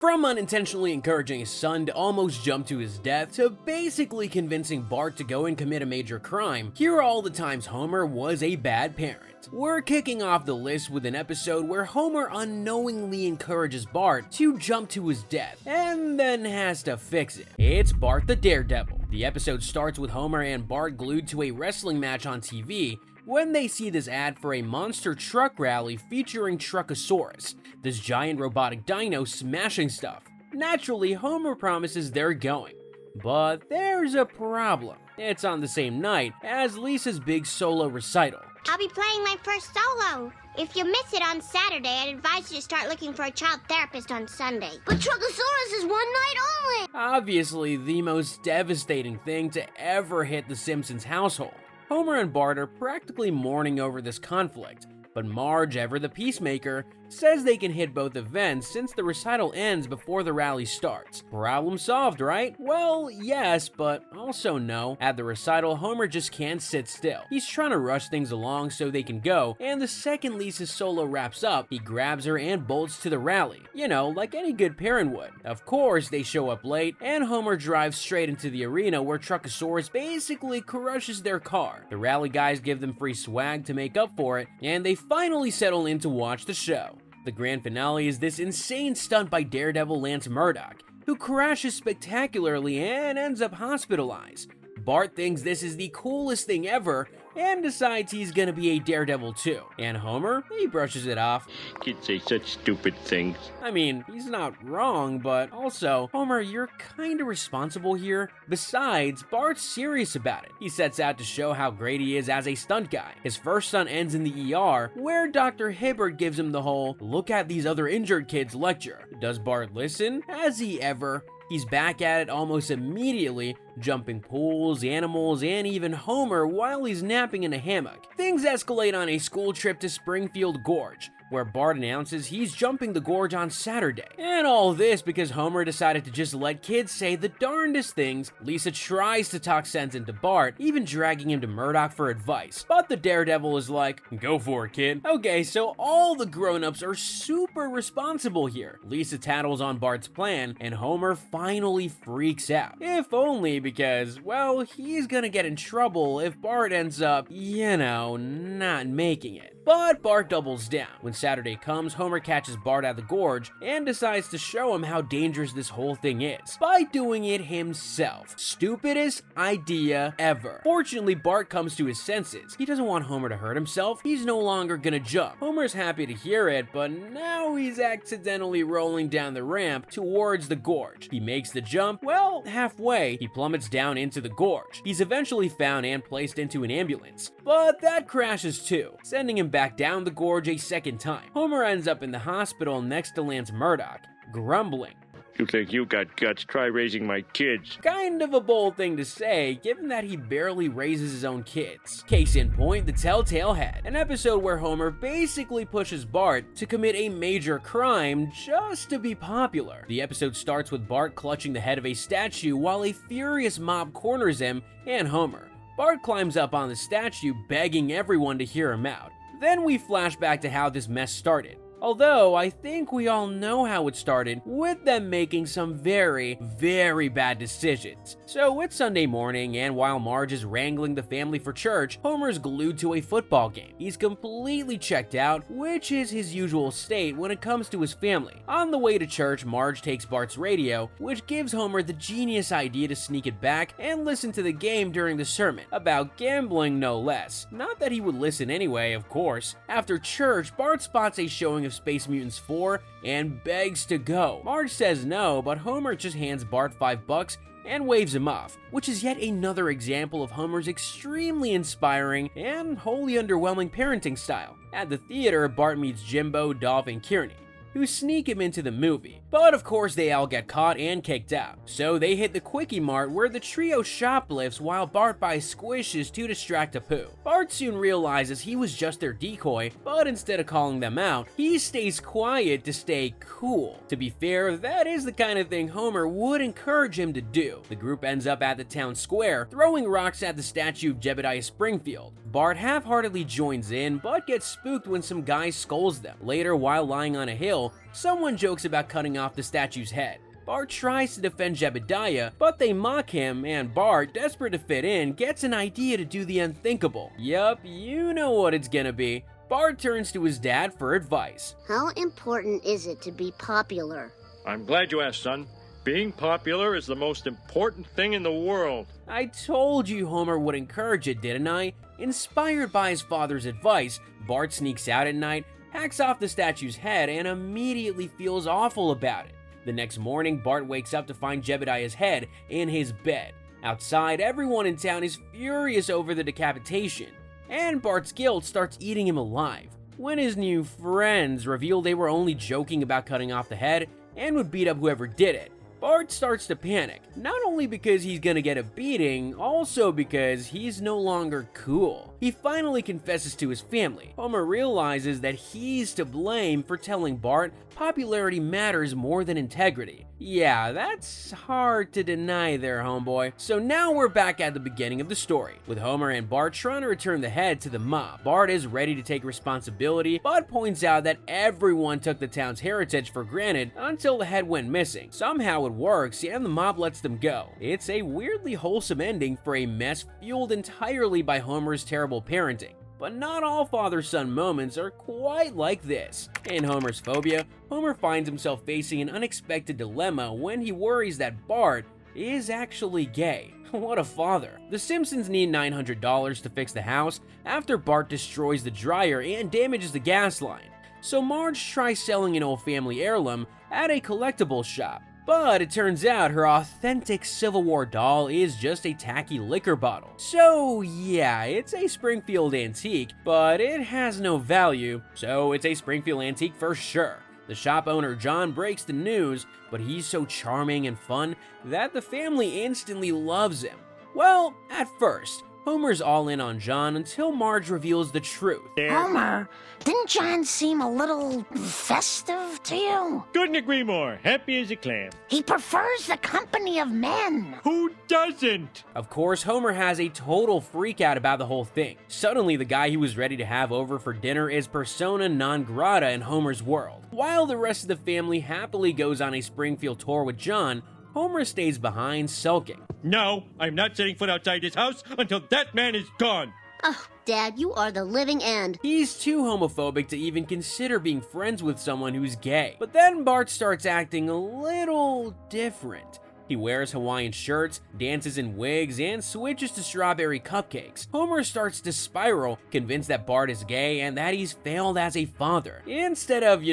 From unintentionally encouraging his son to almost jump to his death, to basically convincing Bart to go and commit a major crime, here are all the times Homer was a bad parent. We're kicking off the list with an episode where Homer unknowingly encourages Bart to jump to his death, and then has to fix it. It's Bart the Daredevil. The episode starts with Homer and Bart glued to a wrestling match on TV, when they see this ad for a monster truck rally featuring Truckosaurus, this giant robotic dino smashing stuff. Naturally, Homer promises they're going. But there's a problem. It's on the same night as Lisa's big solo recital. I'll be playing my first solo. If you miss it on Saturday, I'd advise you to start looking for a child therapist on Sunday. But Truckosaurus is one night only! Obviously, the most devastating thing to ever hit the Simpsons household. Homer and Bart are practically mourning over this conflict, but Marge, ever the peacemaker, says they can hit both events since the recital ends before the rally starts. Problem solved, right? Well, yes, but also no. At the recital, Homer just can't sit still. He's trying to rush things along so they can go, and the second Lisa's solo wraps up, he grabs her and bolts to the rally. You know, like any good parent would. Of course, they show up late, and Homer drives straight into the arena where Truckosaurus basically crushes their car. The rally guys give them free swag to make up for it, and they finally settle in to watch the show. The grand finale is this insane stunt by Daredevil Lance Murdoch, who crashes spectacularly and ends up hospitalized. Bart thinks this is the coolest thing ever and decides he's gonna be a Daredevil too. And Homer, he brushes it off. Kids say such stupid things. I mean, he's not wrong, but also, Homer, you're kinda responsible here. Besides, Bart's serious about it. He sets out to show how great he is as a stunt guy. His first stunt ends in the ER, where Dr. Hibbert gives him the whole, "look at these other injured kids" lecture. Does Bart listen? Has he ever? He's back at it almost immediately, jumping pools, animals, and even Homer while he's napping in a hammock. Things escalate on a school trip to Springfield Gorge, where Bart announces he's jumping the gorge on Saturday. And all this because Homer decided to just let kids say the darndest things. Lisa tries to talk sense into Bart, even dragging him to Murdoch for advice. But the Daredevil is like, "Go for it, kid." Okay, so all the grown-ups are super responsible here. Lisa tattles on Bart's plan, and Homer finally freaks out. If only because, well, he's gonna get in trouble if Bart ends up, you know, not making it. But Bart doubles down. When Saturday comes, Homer catches Bart at the gorge and decides to show him how dangerous this whole thing is by doing it himself. Stupidest idea ever. Fortunately, Bart comes to his senses. He doesn't want Homer to hurt himself. He's no longer gonna jump. Homer's happy to hear it, but now he's accidentally rolling down the ramp towards the gorge. He makes the jump, well, halfway. He plummets down into the gorge. He's eventually found and placed into an ambulance, but that crashes too, sending him back down the gorge a second time. Homer ends up in the hospital next to Lance Murdoch, grumbling. "You think you got guts? Try raising my kids." Kind of a bold thing to say, given that he barely raises his own kids. Case in point, the Telltale Head, an episode where Homer basically pushes Bart to commit a major crime just to be popular. The episode starts with Bart clutching the head of a statue while a furious mob corners him and Homer. Bart climbs up on the statue, begging everyone to hear him out. Then we flash back to how this mess started. Although, I think we all know how it started, with them making some very, very bad decisions. So it's Sunday morning, and while Marge is wrangling the family for church, Homer's glued to a football game. He's completely checked out, which is his usual state when it comes to his family. On the way to church, Marge takes Bart's radio, which gives Homer the genius idea to sneak it back and listen to the game during the sermon, about gambling no less. Not that he would listen anyway, of course. After church, Bart spots a showing of Space Mutants 4 and begs to go. Marge says no, but Homer just hands Bart $5 and waves him off, which is yet another example of Homer's extremely inspiring and wholly underwhelming parenting style. At the theater, Bart meets Jimbo, Dolph, and Kearney, who sneak him into the movie. But of course they all get caught and kicked out. So they hit the Quickie Mart where the trio shoplifts while Bart buys squishes to distract Apu. Bart soon realizes he was just their decoy, but instead of calling them out, he stays quiet to stay cool. To be fair, that is the kind of thing Homer would encourage him to do. The group ends up at the town square, throwing rocks at the statue of Jebediah Springfield. Bart half-heartedly joins in, but gets spooked when some guy scolds them. Later, while lying on a hill, Someone jokes about cutting off the statue's head. Bart tries to defend Jebediah, but they mock him, and Bart, desperate to fit in, gets an idea to do the unthinkable. Yup, you know what it's gonna be. Bart turns to his dad for advice. How important is it to be popular? I'm glad you asked, son. Being popular is the most important thing in the world. I told you Homer would encourage it, didn't I? Inspired by his father's advice, Bart sneaks out at night, hacks off the statue's head, and immediately feels awful about it. The next morning, Bart wakes up to find Jebediah's head in his bed. Outside, everyone in town is furious over the decapitation, and Bart's guilt starts eating him alive. When his new friends reveal they were only joking about cutting off the head and would beat up whoever did it, Bart starts to panic, not only because he's gonna get a beating, also because he's no longer cool. He finally confesses to his family. Homer realizes that he's to blame for telling Bart popularity matters more than integrity. Yeah, that's hard to deny there, homeboy. So now we're back at the beginning of the story, with Homer and Bart trying to return the head to the mob. Bart is ready to take responsibility, but points out that everyone took the town's heritage for granted until the head went missing. Somehow it works, and the mob lets them go. It's a weirdly wholesome ending for a mess fueled entirely by Homer's terrible parenting. But not all father-son moments are quite like this. In Homer's Phobia, Homer finds himself facing an unexpected dilemma when he worries that Bart is actually gay. What a father. The Simpsons need $900 to fix the house after Bart destroys the dryer and damages the gas line. So Marge tries selling an old family heirloom at a collectibles shop. But it turns out her authentic Civil War doll is just a tacky liquor bottle. So yeah, it's a Springfield antique, but it has no value, so it's a Springfield antique for sure. The shop owner John breaks the news, but he's so charming and fun that the family instantly loves him. Well, at first, Homer's all in on John until Marge reveals the truth. Homer, didn't John seem a little festive to you? Couldn't agree more. Happy as a clam. He prefers the company of men. Who doesn't? Of course, Homer has a total freak out about the whole thing. Suddenly, the guy he was ready to have over for dinner is persona non grata in Homer's world. While the rest of the family happily goes on a Springfield tour with John, Homer stays behind, sulking. No, I'm not setting foot outside this house until that man is gone. Oh, Dad, you are the living end. He's too homophobic to even consider being friends with someone who's gay. But then Bart starts acting a little different. He wears Hawaiian shirts, dances in wigs, and switches to strawberry cupcakes. Homer starts to spiral, convinced that Bart is gay and that he's failed as a father. Instead of,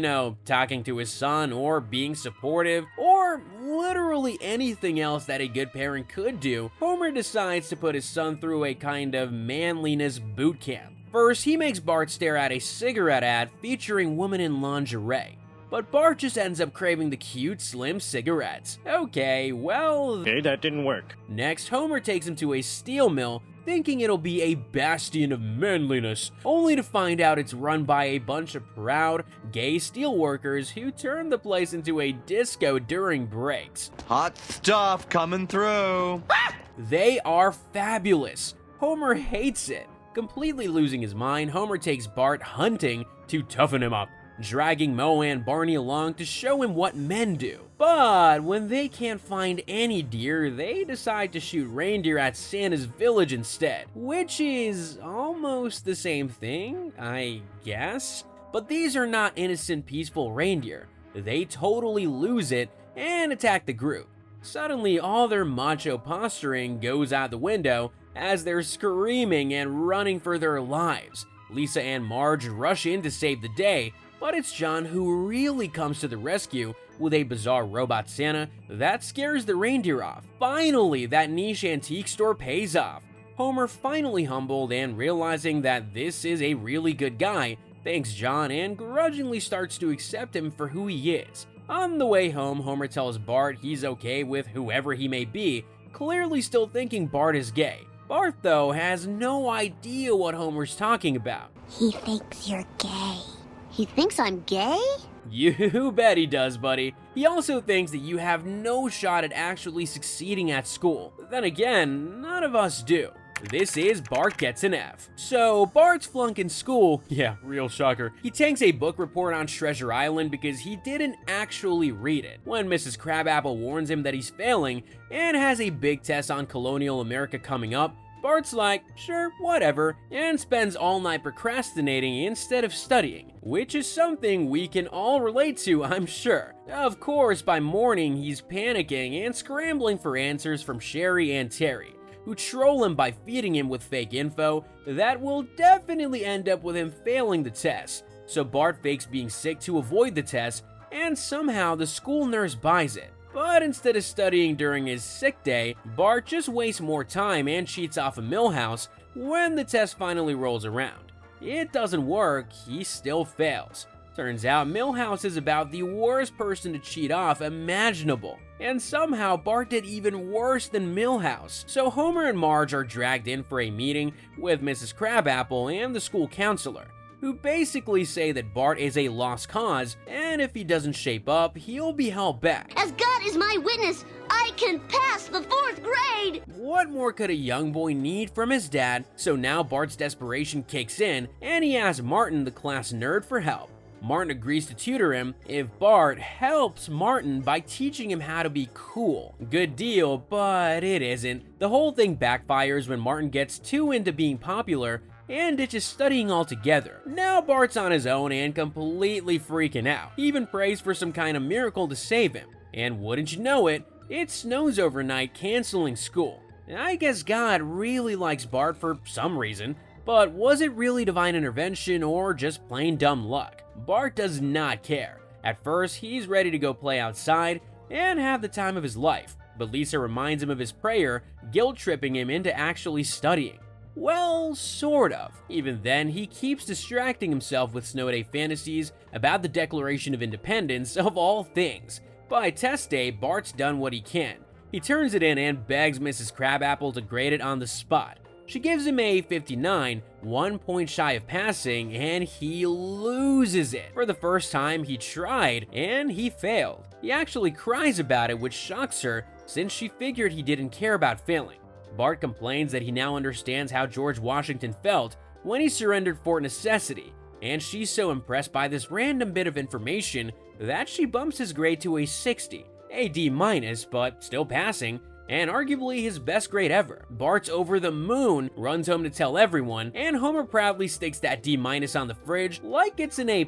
talking to his son or being supportive or literally anything else that a good parent could do, Homer decides to put his son through a kind of manliness boot camp. First, he makes Bart stare at a cigarette ad featuring women in lingerie. But Bart just ends up craving the cute, slim cigarettes. Okay, well... Hey, that didn't work. Next, Homer takes him to a steel mill, thinking it'll be a bastion of manliness, only to find out it's run by a bunch of proud, gay steelworkers who turn the place into a disco during breaks. Hot stuff coming through. They are fabulous. Homer hates it. Completely losing his mind, Homer takes Bart hunting to toughen him up, dragging Moe and Barney along to show him what men do. But when they can't find any deer, they decide to shoot reindeer at Santa's village instead, which is almost the same thing, I guess. But these are not innocent, peaceful reindeer. They totally lose it and attack the group. Suddenly, all their macho posturing goes out the window as they're screaming and running for their lives. Lisa and Marge rush in to save the day, but it's John who really comes to the rescue with a bizarre robot Santa that scares the reindeer off. Finally, that niche antique store pays off. Homer, finally humbled and realizing that this is a really good guy, thanks John and grudgingly starts to accept him for who he is. On the way home, Homer tells Bart he's okay with whoever he may be, clearly still thinking Bart is gay. Bart, though, has no idea what Homer's talking about. He thinks you're gay. He thinks I'm gay? You bet he does, buddy. He also thinks that you have no shot at actually succeeding at school. Then again, none of us do. This is Bart Gets an F. So, Bart's flunking school, yeah, real shocker. He takes a book report on Treasure Island because he didn't actually read it. When Mrs. Crabapple warns him that he's failing and has a big test on colonial America coming up, Bart's like, sure, whatever, and spends all night procrastinating instead of studying, which is something we can all relate to, I'm sure. Of course, by morning, he's panicking and scrambling for answers from Sherry and Terry, who troll him by feeding him with fake info that will definitely end up with him failing the test. So Bart fakes being sick to avoid the test, and somehow the school nurse buys it. But instead of studying during his sick day, Bart just wastes more time and cheats off of Milhouse when the test finally rolls around. It doesn't work, he still fails. Turns out Milhouse is about the worst person to cheat off imaginable. And somehow Bart did even worse than Milhouse. So Homer and Marge are dragged in for a meeting with Mrs. Crabapple and the school counselor, who basically say that Bart is a lost cause, and if he doesn't shape up, he'll be held back. As God is my witness, I can pass the 4th grade! What more could a young boy need from his dad? So now Bart's desperation kicks in, and he asks Martin, the class nerd, for help. Martin agrees to tutor him if Bart helps Martin by teaching him how to be cool. Good deal, but it isn't. The whole thing backfires when Martin gets too into being popular and ditches studying altogether. Now Bart's on his own and completely freaking out. He even prays for some kind of miracle to save him. And wouldn't you know it, it snows overnight, canceling school. I guess God really likes Bart for some reason, but was it really divine intervention or just plain dumb luck? Bart does not care. At first, he's ready to go play outside and have the time of his life, but Lisa reminds him of his prayer, guilt-tripping him into actually studying. Well, sort of. Even then, he keeps distracting himself with snow day fantasies about the Declaration of Independence of all things. By test day, Bart's done what he can. He turns it in and begs Mrs. Crabapple to grade it on the spot. She gives him a 59, 1 point shy of passing, and he loses it. For the first time, he tried, and he failed. He actually cries about it, which shocks her, since she figured he didn't care about failing. Bart complains that he now understands how George Washington felt when he surrendered for necessity, and she's so impressed by this random bit of information that she bumps his grade to a 60, a D-, but still passing, and arguably his best grade ever. Bart's over the moon, runs home to tell everyone, and Homer proudly sticks that D- on the fridge like it's an A+.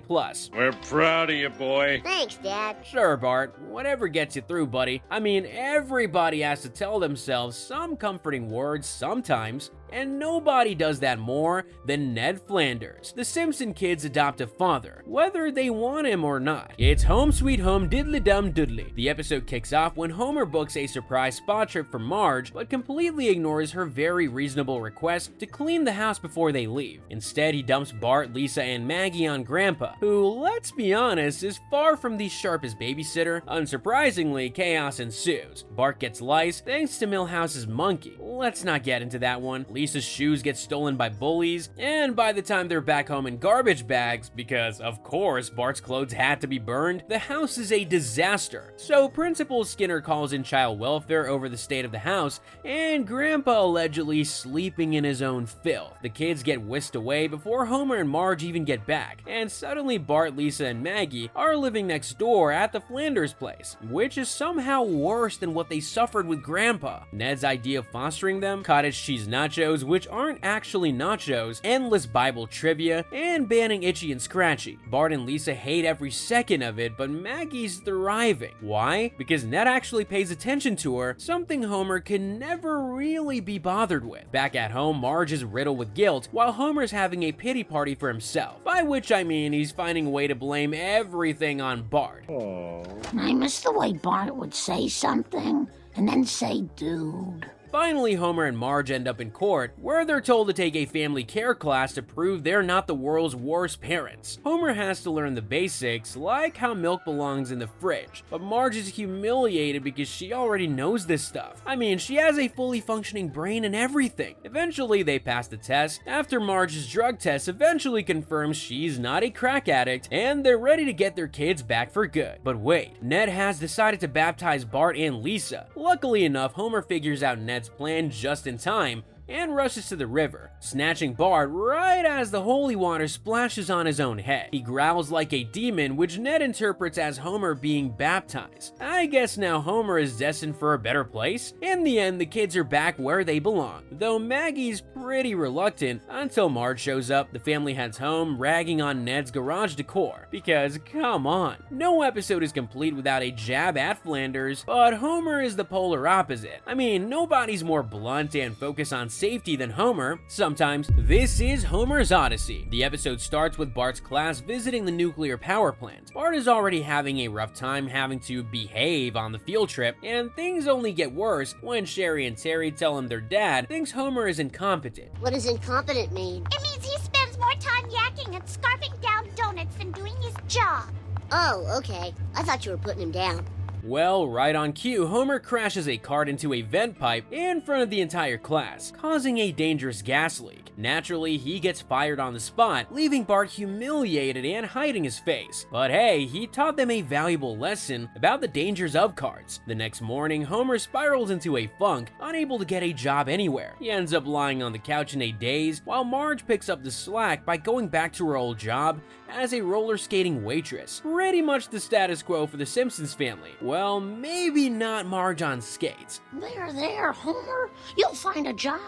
We're proud of you, boy. Thanks, Dad. Sure, Bart, whatever gets you through, buddy. I mean, everybody has to tell themselves some comforting words sometimes, and nobody does that more than Ned Flanders. The Simpson kids adopt a father, whether they want him or not. It's home sweet home diddly-dum doodly. The episode kicks off when Homer books a surprise spa trip for Marge, but completely ignores her very reasonable request to clean the house before they leave. Instead, he dumps Bart, Lisa, and Maggie on Grandpa, who, let's be honest, is far from the sharpest babysitter. Unsurprisingly, chaos ensues. Bart gets lice thanks to Milhouse's monkey. Let's not get into that one. Lisa's shoes get stolen by bullies, and by the time they're back home in garbage bags, because of course Bart's clothes had to be burned, the house is a disaster. So Principal Skinner calls in child welfare over the state of the house, and Grandpa allegedly sleeping in his own filth. The kids get whisked away before Homer and Marge even get back, and suddenly Bart, Lisa, and Maggie are living next door at the Flanders place, which is somehow worse than what they suffered with Grandpa. Ned's idea of fostering them, cottage cheese nachos, which aren't actually nachos, endless Bible trivia, and banning Itchy and Scratchy. Bart and Lisa hate every second of it, but Maggie's thriving. Why? Because Ned actually pays attention to her, something Homer can never really be bothered with. Back at home, Marge is riddled with guilt, while Homer's having a pity party for himself, by which I mean he's finding a way to blame everything on Bart. I miss the way Bart would say something and then say dude. Finally, Homer and Marge end up in court, where they're told to take a family care class to prove they're not the world's worst parents. Homer has to learn the basics, like how milk belongs in the fridge, but Marge is humiliated because she already knows this stuff. I mean, she has a fully functioning brain and everything. Eventually, they pass the test, after Marge's drug test eventually confirms she's not a crack addict, and they're ready to get their kids back for good. But wait, Ned has decided to baptize Bart and Lisa. Luckily enough, Homer figures out Ned's plan just in time, and rushes to the river, snatching Bart right as the holy water splashes on his own head. He growls like a demon, which Ned interprets as Homer being baptized. I guess now Homer is destined for a better place. In the end, the kids are back where they belong, though Maggie's pretty reluctant until Marge shows up. The family heads home, ragging on Ned's garage decor, because come on, no episode is complete without a jab at Flanders, but Homer is the polar opposite. I mean, nobody's more blunt and focused on safety than Homer. Sometimes. This is Homer's Odyssey. The episode starts with Bart's class visiting the nuclear power plant. Bart is already having a rough time having to behave on the field trip, and things only get worse when Sherry and Terry tell him their dad thinks Homer is incompetent. What does incompetent mean? It means he spends more time yakking and scarfing down donuts than doing his job. Oh, okay. I thought you were putting him down. Well, right on cue, Homer crashes a cart into a vent pipe in front of the entire class, causing a dangerous gas leak. Naturally, he gets fired on the spot, leaving Bart humiliated and hiding his face. But hey, he taught them a valuable lesson about the dangers of carts. The next morning, Homer spirals into a funk, unable to get a job anywhere. He ends up lying on the couch in a daze, while Marge picks up the slack by going back to her old job as a roller skating waitress. Pretty much the status quo for the Simpsons family. Well, maybe not Marge on skates. There, Homer. You'll find a job.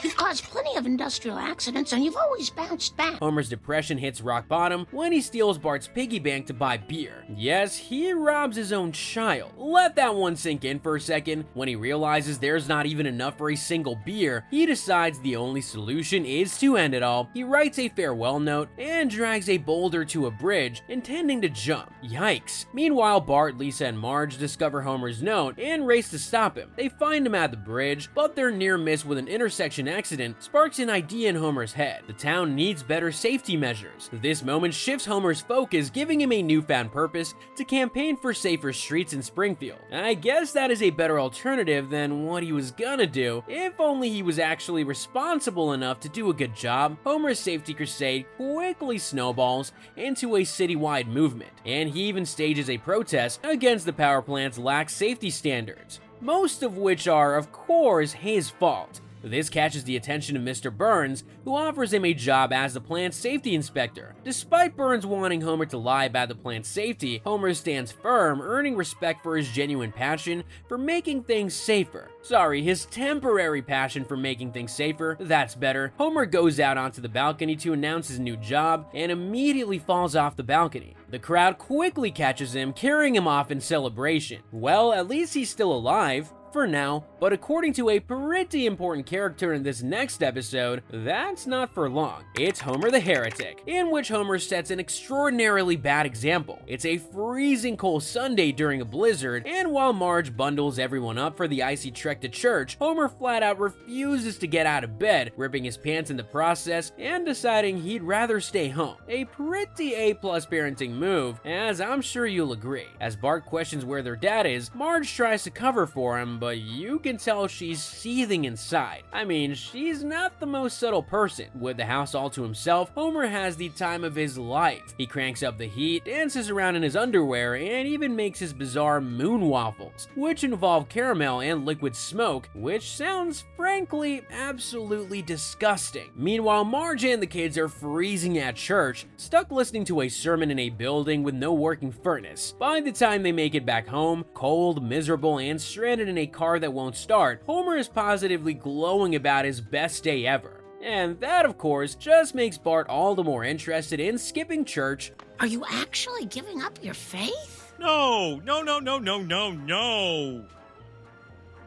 You've caused plenty of industrial accidents, and you've always bounced back. Homer's depression hits rock bottom when he steals Bart's piggy bank to buy beer. Yes, he robs his own child. Let that one sink in for a second. When he realizes there's not even enough for a single beer, he decides the only solution is to end it all. He writes a farewell note and drags a boulder to a bridge, intending to jump. Yikes. Meanwhile, Bart, Lisa, and Marge discover Homer's note and race to stop him. They find him at the bridge, but their near miss with an intersection accident sparks an idea in Homer's head. The town needs better safety measures. This moment shifts Homer's focus, giving him a newfound purpose to campaign for safer streets in Springfield. I guess that is a better alternative than what he was gonna do, if only he was actually responsible enough to do a good job. Homer's safety crusade quickly snowballs into a citywide movement, and he even stages a protest against the power plant's lax safety standards, most of which are, of course, his fault. This catches the attention of Mr. Burns, who offers him a job as the plant's safety inspector. Despite Burns wanting Homer to lie about the plant's safety, Homer stands firm, earning respect for his genuine passion for making things safer. Sorry, his temporary passion for making things safer, that's better. Homer goes out onto the balcony to announce his new job and immediately falls off the balcony. The crowd quickly catches him, carrying him off in celebration. Well, at least he's still alive. For now, but according to a pretty important character in this next episode, that's not for long. It's Homer the Heretic, in which Homer sets an extraordinarily bad example. It's a freezing cold Sunday during a blizzard, and while Marge bundles everyone up for the icy trek to church, Homer flat out refuses to get out of bed, ripping his pants in the process and deciding he'd rather stay home. A pretty A-plus parenting move, as I'm sure you'll agree. As Bart questions where their dad is, Marge tries to cover for him, but you can tell she's seething inside. I mean, she's not the most subtle person. With the house all to himself, Homer has the time of his life. He cranks up the heat, dances around in his underwear, and even makes his bizarre moon waffles, which involve caramel and liquid smoke, which sounds, frankly, absolutely disgusting. Meanwhile, Marge and the kids are freezing at church, stuck listening to a sermon in a building with no working furnace. By the time they make it back home, cold, miserable, and stranded in a car that won't start, Homer is positively glowing about his best day ever. And that, of course, just makes Bart all the more interested in skipping church. Are you actually giving up your faith? No.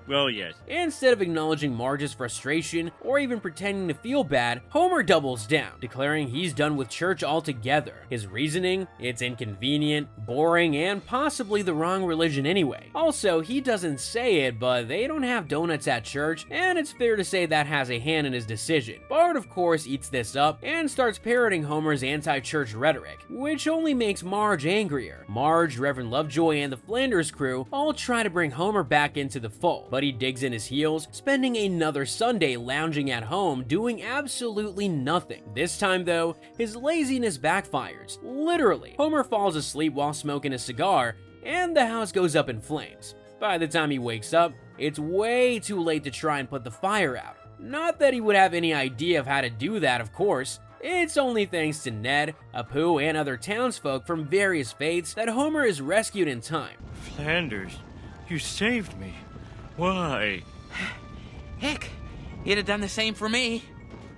Well, yes. Instead of acknowledging Marge's frustration or even pretending to feel bad, Homer doubles down, declaring he's done with church altogether. His reasoning? It's inconvenient, boring, and possibly the wrong religion anyway. Also, he doesn't say it, but they don't have donuts at church, and it's fair to say that has a hand in his decision. Bart, of course, eats this up and starts parroting Homer's anti-church rhetoric, which only makes Marge angrier. Marge, Reverend Lovejoy, and the Flanders crew all try to bring Homer back into the fold, but he digs in his heels, spending another Sunday lounging at home doing absolutely nothing. This time though, his laziness backfires. Literally, Homer falls asleep while smoking a cigar, and the house goes up in flames. By the time he wakes up, it's way too late to try and put the fire out. Not that he would have any idea of how to do that, of course. It's only thanks to Ned, Apu, and other townsfolk from various faiths that Homer is rescued in time. Flanders, you saved me. Why? Heck, you'd have done the same for me.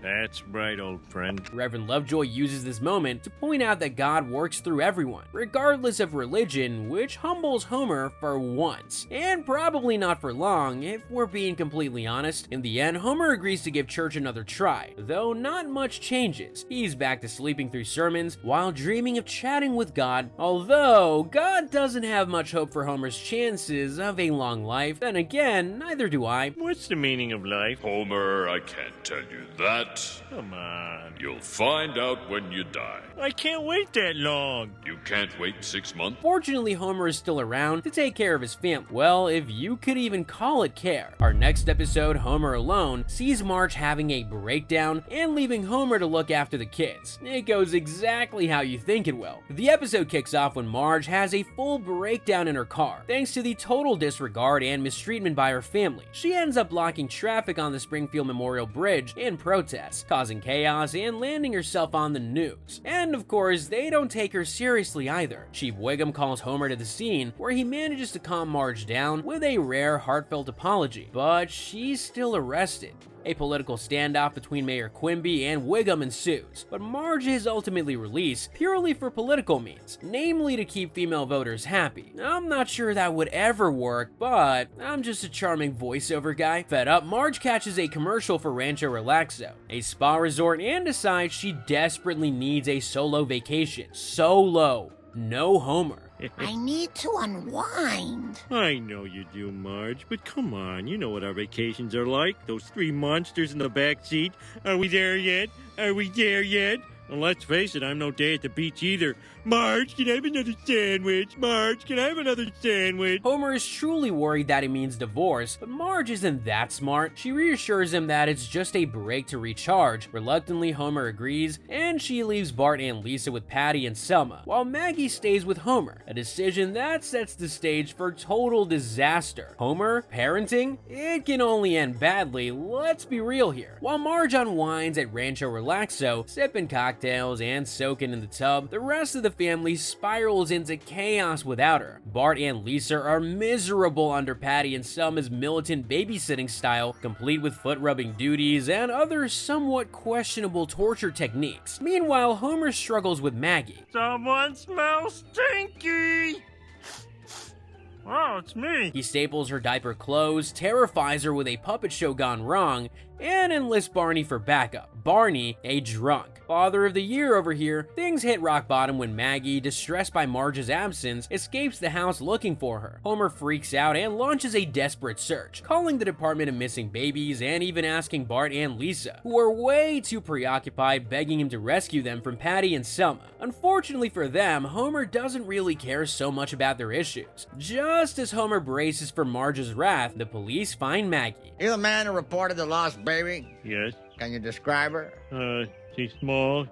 That's right, old friend. Reverend Lovejoy uses this moment to point out that God works through everyone, regardless of religion, which humbles Homer for once. And probably not for long, if we're being completely honest. In the end, Homer agrees to give church another try, though not much changes. He's back to sleeping through sermons while dreaming of chatting with God, although God doesn't have much hope for Homer's chances of a long life. Then again, neither do I. What's the meaning of life? Homer, I can't tell you that. Come on. You'll find out when you die. I can't wait that long. You can't wait 6 months? Fortunately, Homer is still around to take care of his family. Well, if you could even call it care. Our next episode, Homer Alone, sees Marge having a breakdown and leaving Homer to look after the kids. It goes exactly how you think it will. The episode kicks off when Marge has a full breakdown in her car, thanks to the total disregard and mistreatment by her family. She ends up blocking traffic on the Springfield Memorial Bridge in protest, causing chaos and landing herself on the news. And of course, they don't take her seriously either. Chief Wiggum calls Homer to the scene, where he manages to calm Marge down with a rare, heartfelt apology, but she's still arrested. A political standoff between Mayor Quimby and Wiggum ensues, but Marge is ultimately released purely for political means, namely to keep female voters happy. I'm not sure that would ever work, but I'm just a charming voiceover guy. Fed up, Marge catches a commercial for Rancho Relaxo, a spa resort, and decides she desperately needs a solo vacation. Solo. No Homer. I need to unwind. I know you do, Marge, but come on, you know what our vacations are like. Those three monsters in the back seat. Are we there yet? Are we there yet? Well, let's face it, I'm no day at the beach either. Marge, can I have another sandwich? Marge, can I have another sandwich? Homer is truly worried that it means divorce, but Marge isn't that smart. She reassures him that it's just a break to recharge. Reluctantly, Homer agrees, and she leaves Bart and Lisa with Patty and Selma, while Maggie stays with Homer, a decision that sets the stage for total disaster. Homer, parenting? It can only end badly, let's be real here. While Marge unwinds at Rancho Relaxo, sipping cocktails and soaking in the tub, the rest of the family spirals into chaos without her. Bart and Lisa are miserable under Patty and Selma's militant babysitting style, complete with foot-rubbing duties and other somewhat questionable torture techniques. Meanwhile, Homer struggles with Maggie. Someone smells stinky! Oh, it's me. He staples her diaper closed, terrifies her with a puppet show gone wrong, and enlists Barney for backup. Barney, a drunk. Father of the year over here. Things hit rock bottom when Maggie, distressed by Marge's absence, escapes the house looking for her. Homer freaks out and launches a desperate search, calling the Department of Missing Babies and even asking Bart and Lisa, who are way too preoccupied begging him to rescue them from Patty and Selma. Unfortunately for them, Homer doesn't really care so much about their issues. Just as Homer braces for Marge's wrath, the police find Maggie. You the man who reported the lost baby? Yes. Can you describe her? She's small.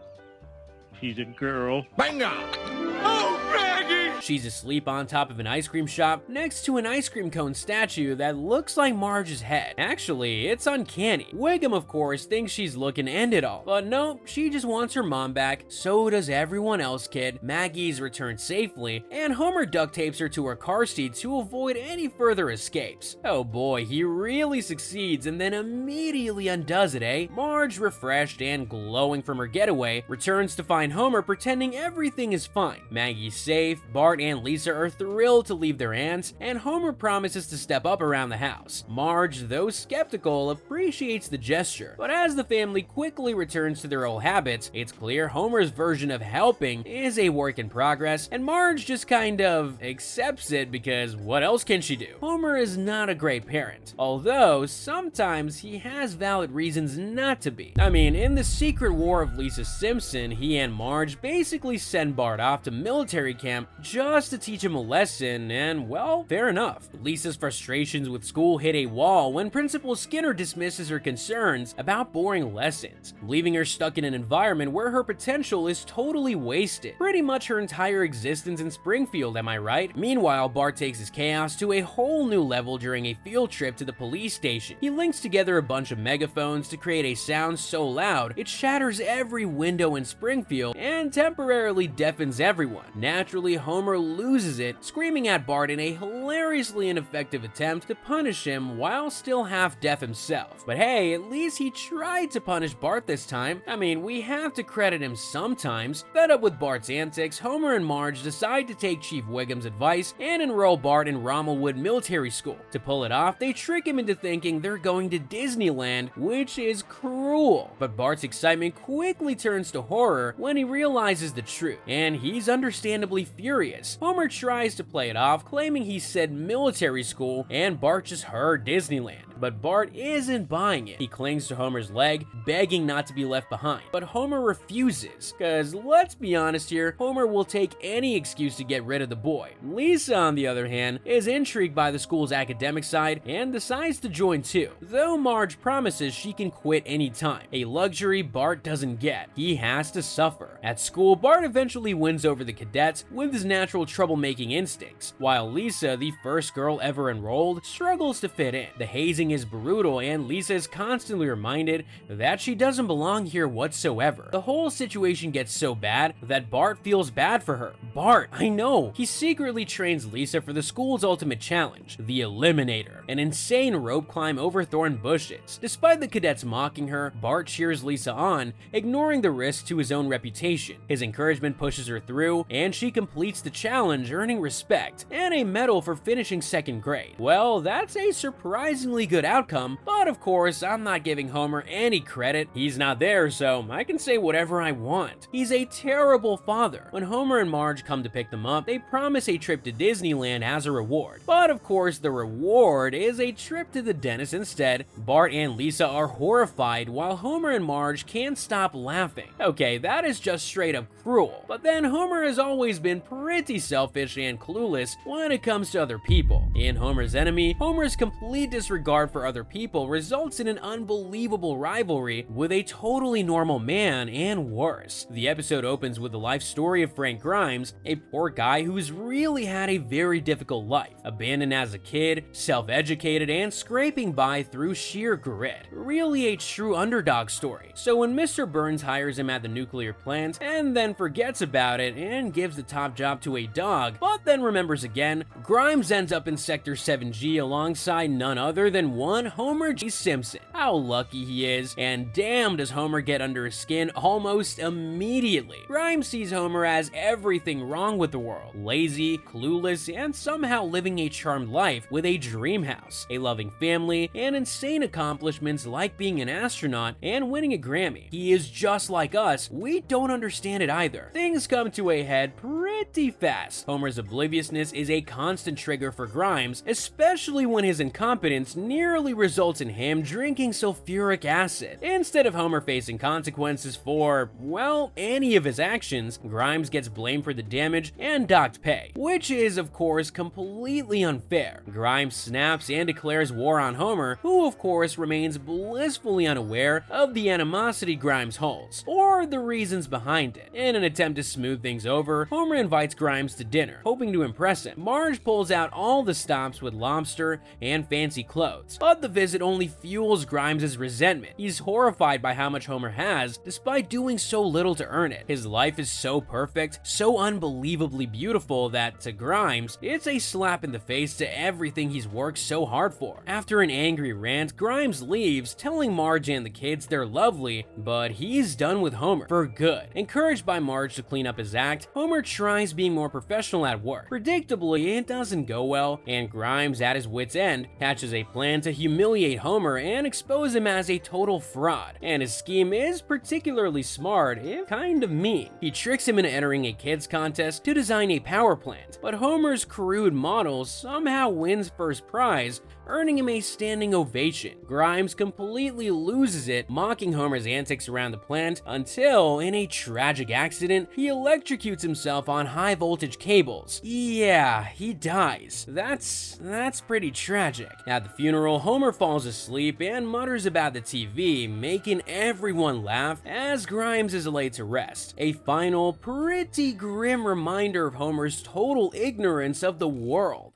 She's a girl. Bingo! Oh, Maggie! She's asleep on top of an ice cream shop next to an ice cream cone statue that looks like Marge's head. Actually, it's uncanny. Wiggum, of course, thinks she's looking to end it all, but nope, she just wants her mom back. So does everyone else, kid. Maggie's returned safely, and Homer duct tapes her to her car seat to avoid any further escapes. Oh boy, he really succeeds and then immediately undoes it, eh? Marge, refreshed and glowing from her getaway, returns to find Homer pretending everything is fine. Maggie's safe, Bart and Lisa are thrilled to leave their aunts, and Homer promises to step up around the house. Marge, though skeptical, appreciates the gesture, but as the family quickly returns to their old habits, it's clear Homer's version of helping is a work in progress, and Marge just kind of accepts it because what else can she do? Homer is not a great parent, although sometimes he has valid reasons not to be. I mean, in the secret war of Lisa Simpson, he and Marge basically send Bart off to military camp just to teach him a lesson, and well, fair enough. Lisa's frustrations with school hit a wall when Principal Skinner dismisses her concerns about boring lessons, leaving her stuck in an environment where her potential is totally wasted. Pretty much her entire existence in Springfield, am I right? Meanwhile, Bart takes his chaos to a whole new level during a field trip to the police station. He links together a bunch of megaphones to create a sound so loud it shatters every window in Springfield and temporarily deafens everyone. Naturally, Homer loses it, screaming at Bart in a hilariously ineffective attempt to punish him while still half deaf himself. But hey, at least he tried to punish Bart this time. I mean, we have to credit him sometimes. Fed up with Bart's antics, Homer and Marge decide to take Chief Wiggum's advice and enroll Bart in Rommelwood Military School. To pull it off, they trick him into thinking they're going to Disneyland, which is cruel. But Bart's excitement quickly turns to horror when he realizes the truth, and he's understandably furious. Homer tries to play it off, claiming he said military school and Bart just heard Disneyland. But Bart isn't buying it. He clings to Homer's leg, begging not to be left behind. But Homer refuses, cause let's be honest here, Homer will take any excuse to get rid of the boy. Lisa, on the other hand, is intrigued by the school's academic side and decides to join too, though Marge promises she can quit anytime, a luxury Bart doesn't get. He has to suffer. At school, Bart eventually wins over the cadets with his natural troublemaking instincts, while Lisa, the first girl ever enrolled, struggles to fit in. The hazing is brutal, and Lisa is constantly reminded that she doesn't belong here whatsoever. The whole situation gets so bad that Bart feels bad for her. Bart, I know! He secretly trains Lisa for the school's ultimate challenge, the Eliminator, an insane rope climb over thorn bushes. Despite the cadets mocking her, Bart cheers Lisa on, ignoring the risk to his own reputation. His encouragement pushes her through, and she completes the challenge, earning respect and a medal for finishing second grade. Well, that's a surprisingly good outcome, but of course, I'm not giving Homer any credit. He's not there, so I can say whatever I want. He's a terrible father. When Homer and Marge come to pick them up, they promise a trip to Disneyland as a reward. But of course, the reward is a trip to the dentist instead. Bart and Lisa are horrified, while Homer and Marge can't stop laughing. Okay, that is just straight up cruel. But then Homer has always been pretty selfish and clueless when it comes to other people. In Homer's Enemy, Homer's complete disregard for other people results in an unbelievable rivalry with a totally normal man, and worse. The episode opens with the life story of Frank Grimes, a poor guy who's really had a very difficult life, abandoned as a kid, self-educated, and scraping by through sheer grit. Really a true underdog story. So when Mr. Burns hires him at the nuclear plant and then forgets about it and gives the top job to a dog, but then remembers again, Grimes ends up in Sector 7G alongside none other than one Homer G. Simpson. How lucky he is, and damn does Homer get under his skin almost immediately. Grimes sees Homer as everything wrong with the world, lazy, clueless, and somehow living a charmed life with a dream house, a loving family, and insane accomplishments like being an astronaut and winning a Grammy. He is just like us, we don't understand it either. Things come to a head pretty fast. Homer's obliviousness is a constant trigger for Grimes, especially when his incompetence nearly results in him drinking sulfuric acid. Instead of Homer facing consequences for, well, any of his actions, Grimes gets blamed for the damage and docked pay, which is, of course, completely unfair. Grimes snaps and declares war on Homer, who, of course, remains blissfully unaware of the animosity Grimes holds, or the reasons behind it. In an attempt to smooth things over, Homer invites Grimes to dinner, hoping to impress him. Marge pulls out all the stops with lobster and fancy clothes, but the visit only fuels Grimes' resentment. He's horrified by how much Homer has, despite doing so little to earn it. His life is so perfect, so unbelievably beautiful that, to Grimes, it's a slap in the face to everything he's worked so hard for. After an angry rant, Grimes leaves, telling Marge and the kids they're lovely, but he's done with Homer for good. Encouraged by Marge to clean up his act, Homer tries being more professional at work. Predictably, it doesn't go well, and Grimes, at his wit's end, hatches a plan to humiliate Homer and expose him as a total fraud. And his scheme is particularly smart, if kind of mean. He tricks him into entering a kids contest to design a power plant, but Homer's crude model somehow wins first prize, earning him a standing ovation. Grimes completely loses it, mocking Homer's antics around the plant until, in a tragic accident, he electrocutes himself on high voltage cables. Yeah, he dies. That's pretty tragic. At the funeral, Homer falls asleep and mutters about the TV, making everyone laugh as Grimes is laid to rest. A final, pretty grim reminder of Homer's total ignorance of the world.